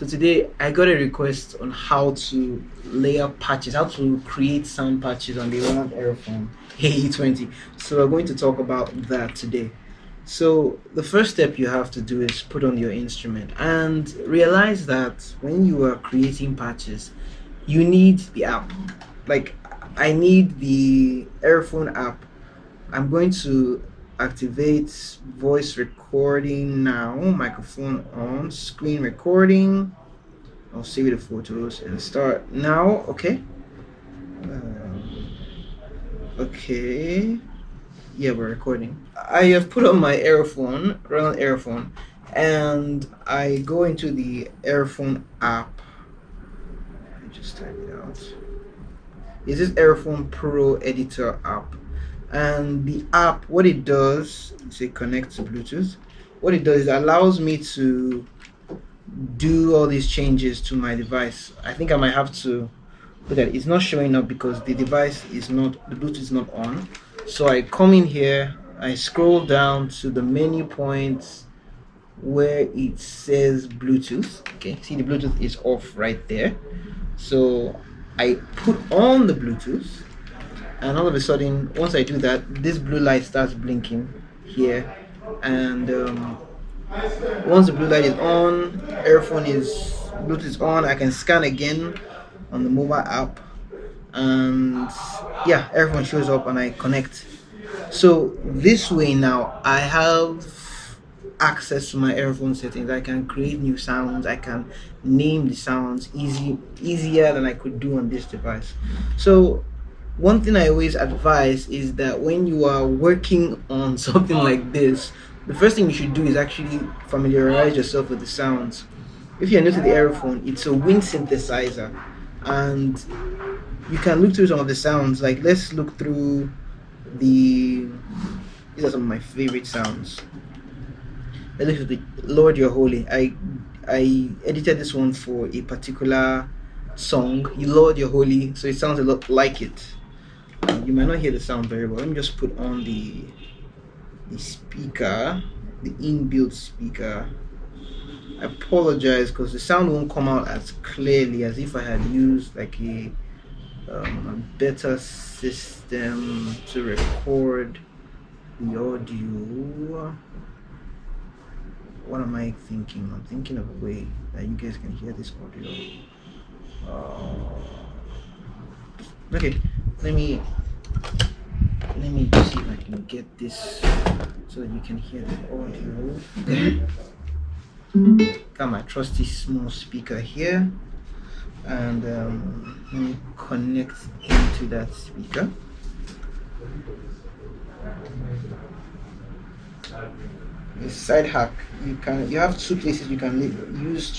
So today I got a request on how to layer patches, how to create sound patches on the Roland Aerophone AE20. So we're going to talk about that today. So the first step you have to do is put on your instrument and realize that when you are creating patches, you need the app. Like I need the Aerophone app. I'm going to activate voice recording now, microphone on, screen recording. I'll save the photos and start now. Okay. Okay. Yeah, we're recording. I have put on my Aerophone, Roland Aerophone, and I go into the Aerophone app. Let me just type it out. Is this Aerophone Pro Editor app? And the app, what it does is it connects to Bluetooth. What it does is it allows me to do all these changes to my device. I think I might have to put that it's not showing up because the device is not, the Bluetooth is not on. So I come in here, I scroll down to the menu points where it says Bluetooth. Okay, see the Bluetooth is off right there. So I put on the Bluetooth, and all of a sudden, once I do that, this blue light starts blinking here, and once the blue light is on, Bluetooth is on, I can scan again on the mobile app, and yeah, Aerophone shows up and I connect. So this way now I have access to my Aerophone settings. I can create new sounds, I can name the sounds easier than I could do on this device. So one thing I always advise is that when you are working on something like this, the first thing you should do is actually familiarize yourself with the sounds. If you're new to the Aerophone, it's a wind synthesizer, and you can look through some of the sounds. Like let's look through these are some of my favorite sounds. Let's look at the Lord You're Holy. I edited this one for a particular song, You Lord You're Holy, so it sounds a lot like it. You might not hear the sound very well. Let me just put on the speaker, the inbuilt speaker. I apologize because the sound won't come out as clearly as if I had used like a better system to record the audio. What am I thinking? I'm thinking of a way that you guys can hear this audio. Okay, let me just see if I can get this so that you can hear the audio. Got my trusty small speaker here, and let me connect into that speaker. A side hack: you have two places you can use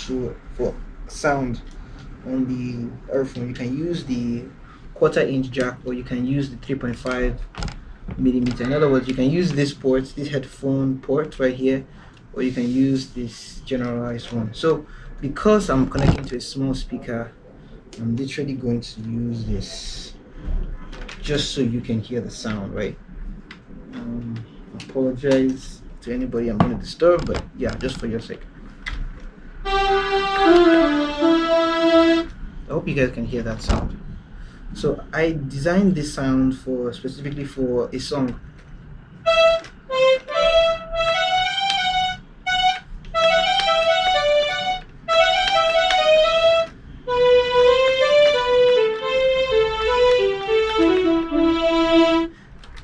for sound on the Aerophone. You can use the 1/4 inch jack, or you can use the 3.5 millimeter. In other words, you can use this port, this headphone port right here, or you can use this generalized one. So because I'm connecting to a small speaker, I'm literally going to use this just so you can hear the sound, right? Apologize to anybody I'm going to disturb, but yeah, just for your sake. I hope you guys can hear that sound. So I designed this sound specifically for a song.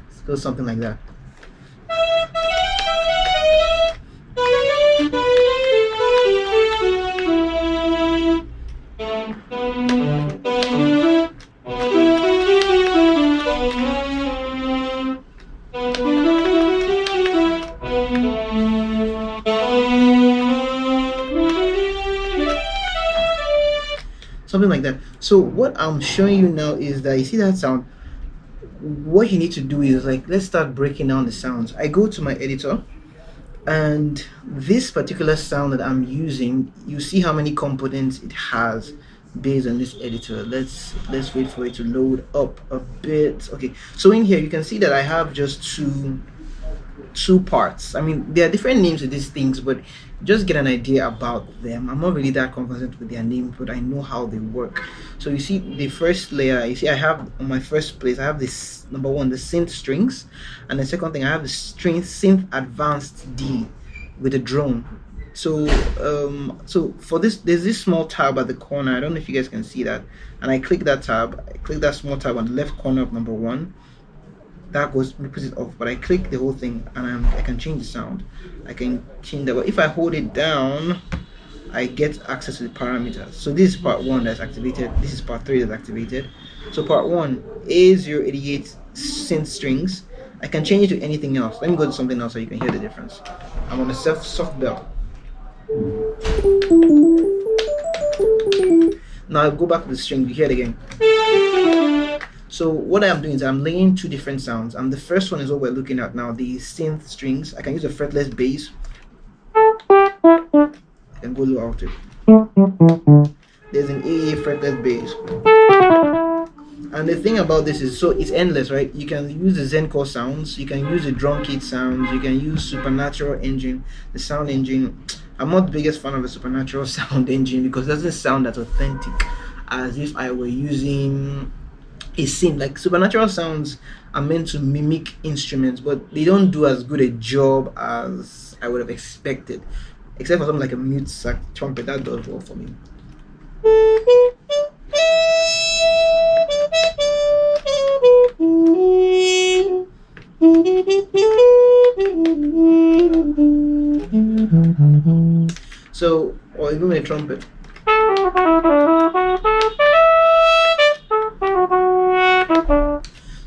It goes something like that. Something like that. So what I'm showing you now is that you see that sound. What you need to do is, like, let's start breaking down the sounds. I go to my editor, and this particular sound that I'm using, you see how many components it has based on this editor. Let's wait for it to load up a bit. Okay, so in here you can see that I have just two two parts. I mean, there are different names to these things, but just get an idea about them. I'm not really that conversant with their names, but I know how they work. So you see the first layer, you see I have on my first place, I have this number one, the synth strings, and the second thing I have the string synth advanced D with a drone. So so for this, there's this small tab at the corner. I don't know if you guys can see that, and I click that tab, I click that small tab on the left corner of number one. That goes puts it off, but I click the whole thing and I can change the sound. I can change that, but if I hold it down, I get access to the parameters. So this is part one that's activated, this is part three that's activated. So part one, A088 synth strings, I can change it to anything else. Let me go to something else so you can hear the difference. I'm on a soft bell. Now I'll go back to the string, you hear it again. So what I'm doing is I'm laying two different sounds, and the first one is what we're looking at now, the synth strings. I can use a fretless bass. I can go low octave. There's an A fretless bass. And the thing about this is, so it's endless, right? You can use the Zencore sounds, you can use the drum kit sounds, you can use Supernatural engine, the sound engine. I'm not the biggest fan of the Supernatural sound engine because it doesn't sound as authentic as if I were using a synth. Like Supernatural sounds are meant to mimic instruments, but they don't do as good a job as I would have expected, except for something like a mute sax trumpet that does well for me. So, or even with a trumpet.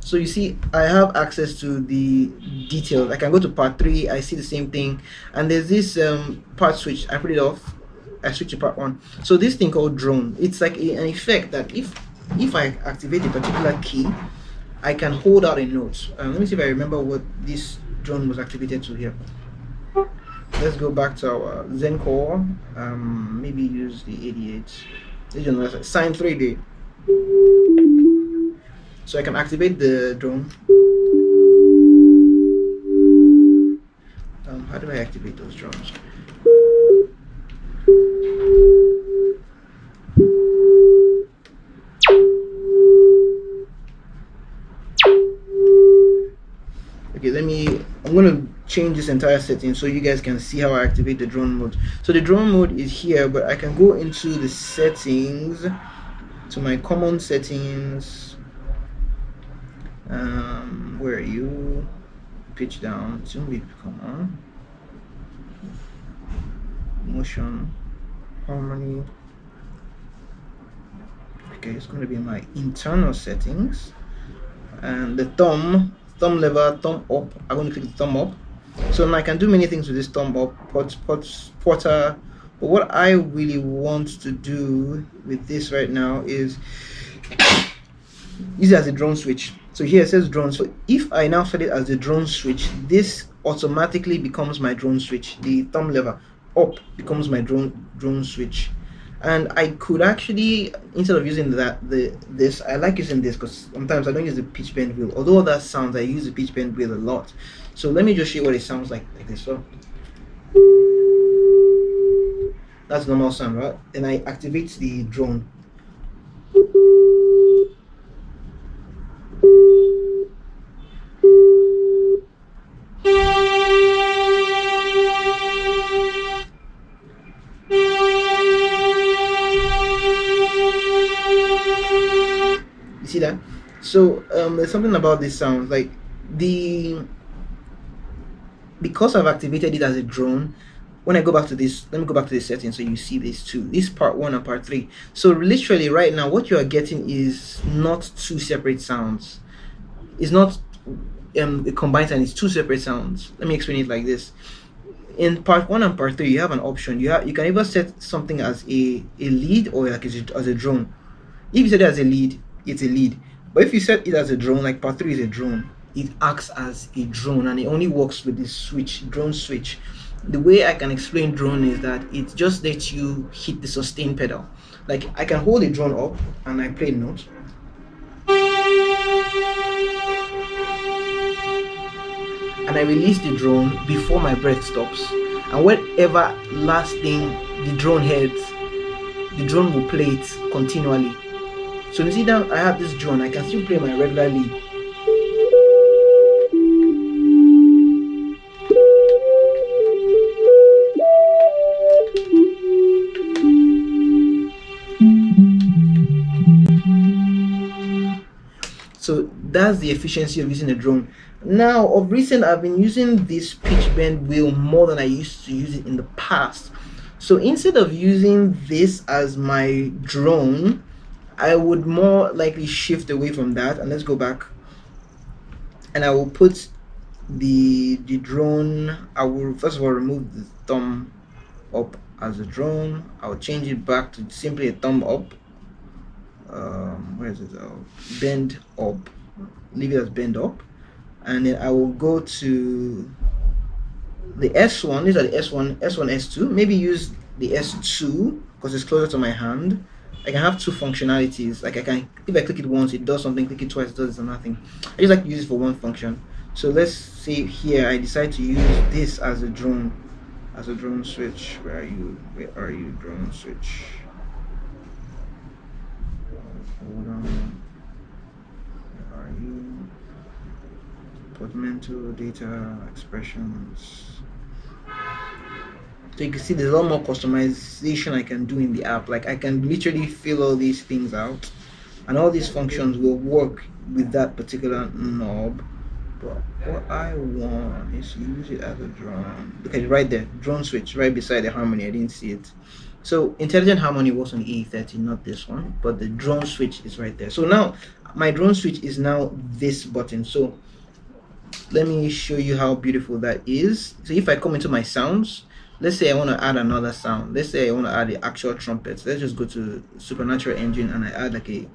So you see, I have access to the details. I can go to part 3, I see the same thing, and there's this part switch. I put it off, I switch to part 1. So this thing called drone, it's like an effect that if I activate a particular key, I can hold out a note. Let me see if I remember what this drone was activated to here. Let's go back to our Zencore. Maybe use the 88. Sine 3D. So I can activate the drone. How do I activate those drones? Okay, I'm gonna change this entire setting so you guys can see how I activate the drone mode. So the drone mode is here, but I can go into the settings, to my common settings. Where are you? Pitch down. It's gonna be common. Motion, harmony. Okay, it's gonna be my internal settings, and the thumb lever, thumb up. I'm going to click the thumb up. So now I can do many things with this thumb up, potter. But what I really want to do with this right now is use it as a drone switch. So here it says drone. So if I now set it as a drone switch, this automatically becomes my drone switch. The thumb lever up becomes my drone switch. And I could actually, instead of using this, I like using this because sometimes I don't use the pitch bend wheel. Although that sounds, I use the pitch bend wheel a lot. So let me just show you what it sounds like this. So that's normal sound, right? Then I activate the drone. See that? So there's something about this sound, like because I've activated it as a drone. When I go back to this, let me go back to the settings so you see this too. This part 1 and part 3. So literally right now what you are getting is not two separate sounds. It's not a combined sound, it's two separate sounds. Let me explain it like this. In part 1 and part 3 you have an option. You can either set something as a lead or like as a drone. If you set it as a lead, it's a lead, but if you set it as a drone, like part 3 is a drone, it acts as a drone and it only works with this switch, drone switch. The way I can explain drone is that it just lets you hit the sustain pedal. Like I can hold the drone up and I play a note, and I release the drone before my breath stops. And whatever last thing the drone heads, the drone will play it continually. So you see now I have this drone, I can still play my regular lead. So that's the efficiency of using a drone. Now, of recent, I've been using this pitch bend wheel more than I used to use it in the past. So instead of using this as my drone, I would more likely shift away from that. And let's go back. And I will put the drone. I will first of all remove the thumb up as a drone. I'll change it back to simply a thumb up. Where is it? I'll bend up, leave it as bend up, and then I will go to the S1. These are the S1, S2. Maybe use the S2 because it's closer to my hand. I can have two functionalities. Like I can, if I click it once, it does something. Click it twice, it does nothing. I just like to use it for one function. So let's say here I decide to use this as a drone switch. Where are you? Where are you, drone switch? Hold on. Where are you? Portmanteau, data, expressions. So you can see there's a lot more customization I can do in the app. Like I can literally fill all these things out, and all these functions will work with that particular knob. But what I want is to use it as a drone. Look at it right there, drone switch right beside the harmony. I didn't see it. So intelligent harmony works on the A30, not this one, but the drone switch is right there. So now my drone switch is now this button. So let me show you how beautiful that is. So if I come into my sounds, let's say I want to add another sound. Let's say I want to add the actual trumpets. Let's just go to Supernatural Engine and I add like a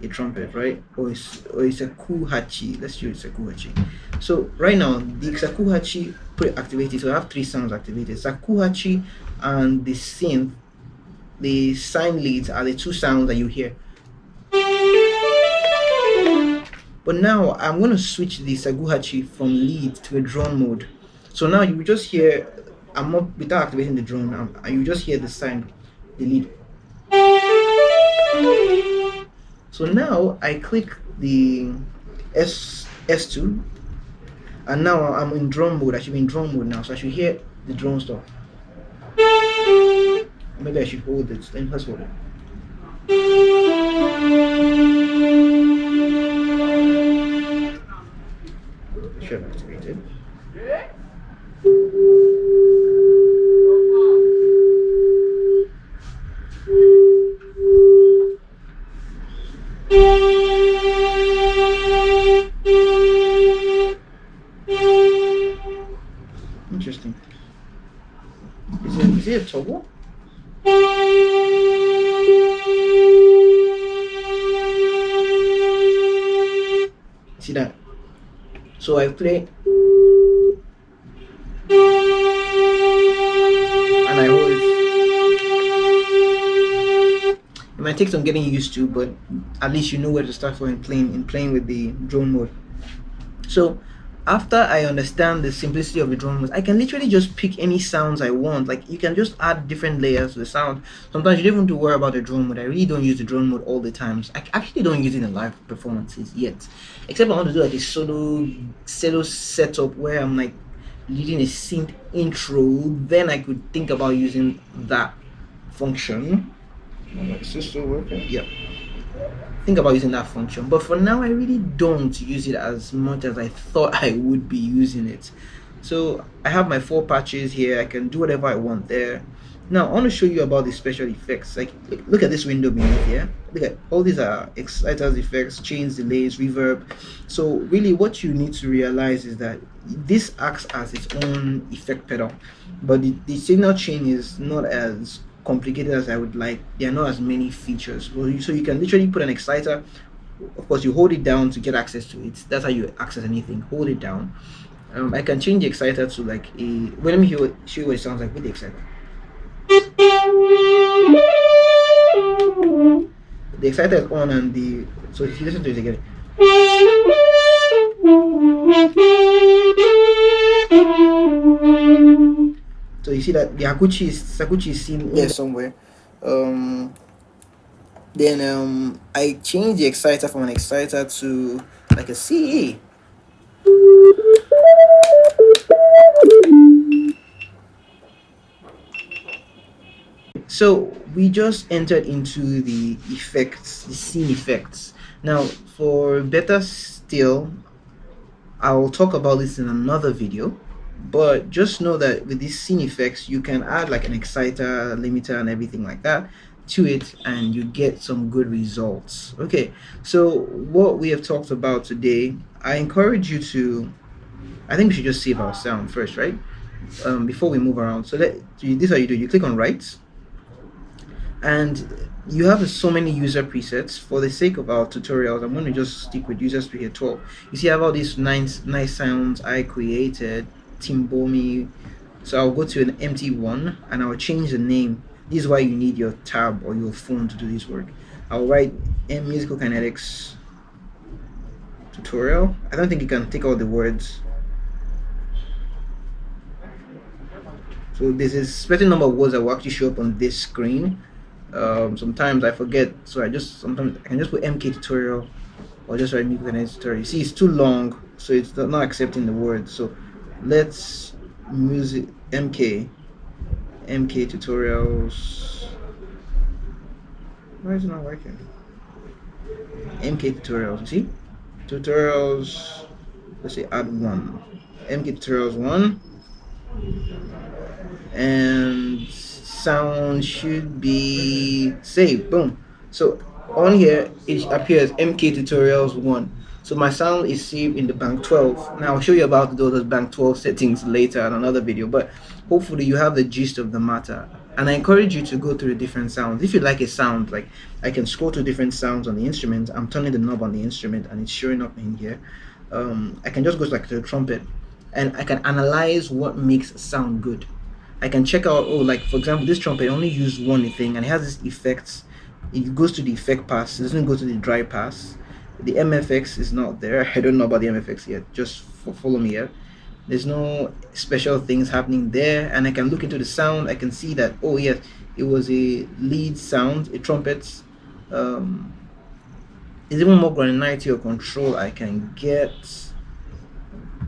trumpet, right? Or it's a kuhachi. Let's use a kuhachi. So right now the sakuhachi pre-activated. So I have three sounds activated: sakuhachi and the synth. The sine leads are the two sounds that you hear. But now I'm going to switch the sakuhachi from lead to a drone mode. So now you will just hear, I'm not without activating the drone. You just hear the sine, the lead. So now I click the S2, and now I'm in drone mode. I should be in drone mode now, so I should hear the drone stuff. Maybe I should hold it. Let's hold it. Should have activated. Interesting. Is it a toggle? See that? So I play and I hold it. It might take some getting used to, but at least you know where to start for in playing with the drone mode. So after I understand the simplicity of the drone mode, I can literally just pick any sounds I want. Like you can just add different layers to the sound. Sometimes you don't even have to worry about the drone mode. I really don't use the drone mode all the times. I actually don't use it in live performances yet, except I want to do like a solo setup where I'm like leading a synth intro. Then I could think about using that function. Is this still working? Yep. Think about using that function, but for now I really don't use it as much as I thought I would be using it. So I have my 4 patches here. I can do whatever I want there. Now I want to show you about the special effects. Like look at this window beneath here. Look at all these are exciters, effects, chains, delays, reverb. So really what you need to realize is that this acts as its own effect pedal, but the signal chain is not as complicated as I would like. There are not as many features. So you can literally put an exciter. Of course, you hold it down to get access to it. That's how you access anything. Hold it down. I can change the exciter to like a. Well, let me show you what it sounds like with the exciter. The exciter is on, and the so if you listen to it again. So you see that the Sakuchi is seen there somewhere. Then I changed the exciter from an exciter to like a CE. So we just entered into the effects, the scene effects. Now, for better still, I will talk about this in another video. But just know that with these scene effects, you can add like an exciter, limiter, and everything like that to it, and you get some good results. Okay, so what we have talked about today, I encourage you to, I think we should just save our sound first, right? Before we move around. So this is how you do. You click on Write, and you have so many user presets. For the sake of our tutorials, I'm going to just stick with users preset 12. You see I have all these nice sounds I created, Timbomi. So I'll go to an empty one and I'll change the name. This is why you need your tab or your phone to do this work. I'll write musical kinetics tutorial. I don't think you can take all the words. So this is certain number of words that will actually show up on this screen. Sometimes I forget, so sometimes I can just put MK tutorial or just write musical kinetics tutorial. You see, it's too long, so it's not accepting the words. So let's music MK tutorials. Why is it not working? MK tutorials. You see, tutorials. Let's say add one. MK tutorials 1, and sound should be saved. Boom. So on here it appears MK tutorials 1. So my sound is saved in the bank 12. Now I'll show you about those bank 12 settings later in another video, but hopefully you have the gist of the matter. And I encourage you to go through the different sounds. If you like a sound, like I can scroll to different sounds on the instrument. I'm turning the knob on the instrument and it's showing up in here. I can just go to the trumpet and I can analyze what makes sound good. I can check out, oh, like for example, this trumpet only used one thing and it has this effects. It goes to the effect pass, it doesn't go to the dry pass. The MFX is not there. I don't know about the MFX yet. Just follow me here. There's no special things happening there, and I can look into the sound. I can see that, oh yes, it was a lead sound, a trumpet. There's even more granularity or control I can get.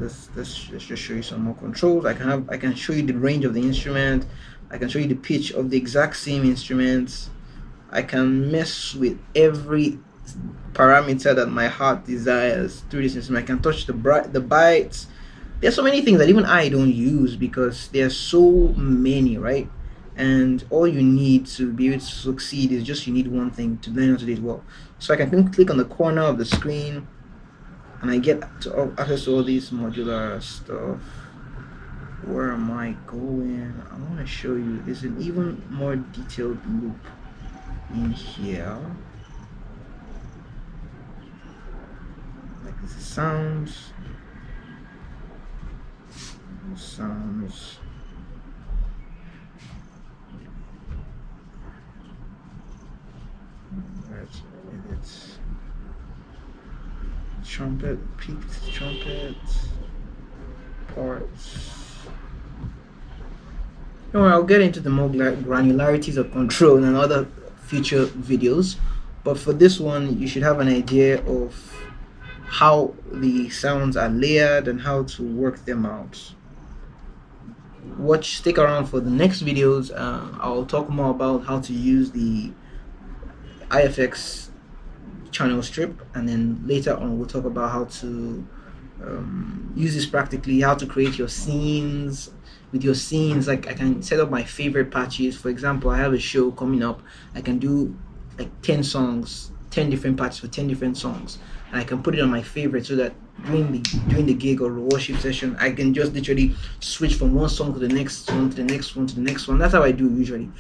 Let's just show you some more controls. I can show you the range of the instrument. I can show you the pitch of the exact same instruments. I can mess with every parameter that my heart desires through this instrument. I can touch the bytes. There's so many things that even I don't use because there's so many, right? And all you need to be able to succeed is just you need one thing to learn how to do it well. So I can click on the corner of the screen and I get to access to all these modular stuff. Where am I going? I want to show you. There's an even more detailed loop in here. Like this sounds. Let's edit. Trumpet, peaked trumpet parts. Don't worry, I'll get into the more granularities of control in other future videos, but for this one you should have an idea of how the sounds are layered and how to work them out. Stick around for the next videos. I'll talk more about how to use the IFX channel strip, and then later on we'll talk about how to use this practically, how to create your scenes. With your scenes, like I can set up my favorite patches. For example, I have a show coming up. I can do like 10 songs, 10 different patches for 10 different songs, and I can put it on my favorite so that during the gig or worship session I can just literally switch from one song to the next one to the next one to the next one. That's how I do usually.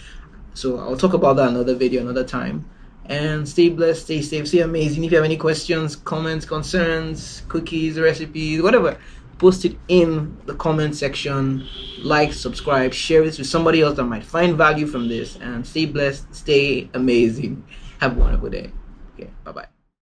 So I'll talk about that another video, another time. And stay blessed, stay safe, stay amazing. If you have any questions, comments, concerns, cookies, recipes, whatever, post it in the comment section. Like, subscribe, share this with somebody else that might find value from this. And stay blessed, stay amazing. Have a wonderful day. Okay, bye-bye.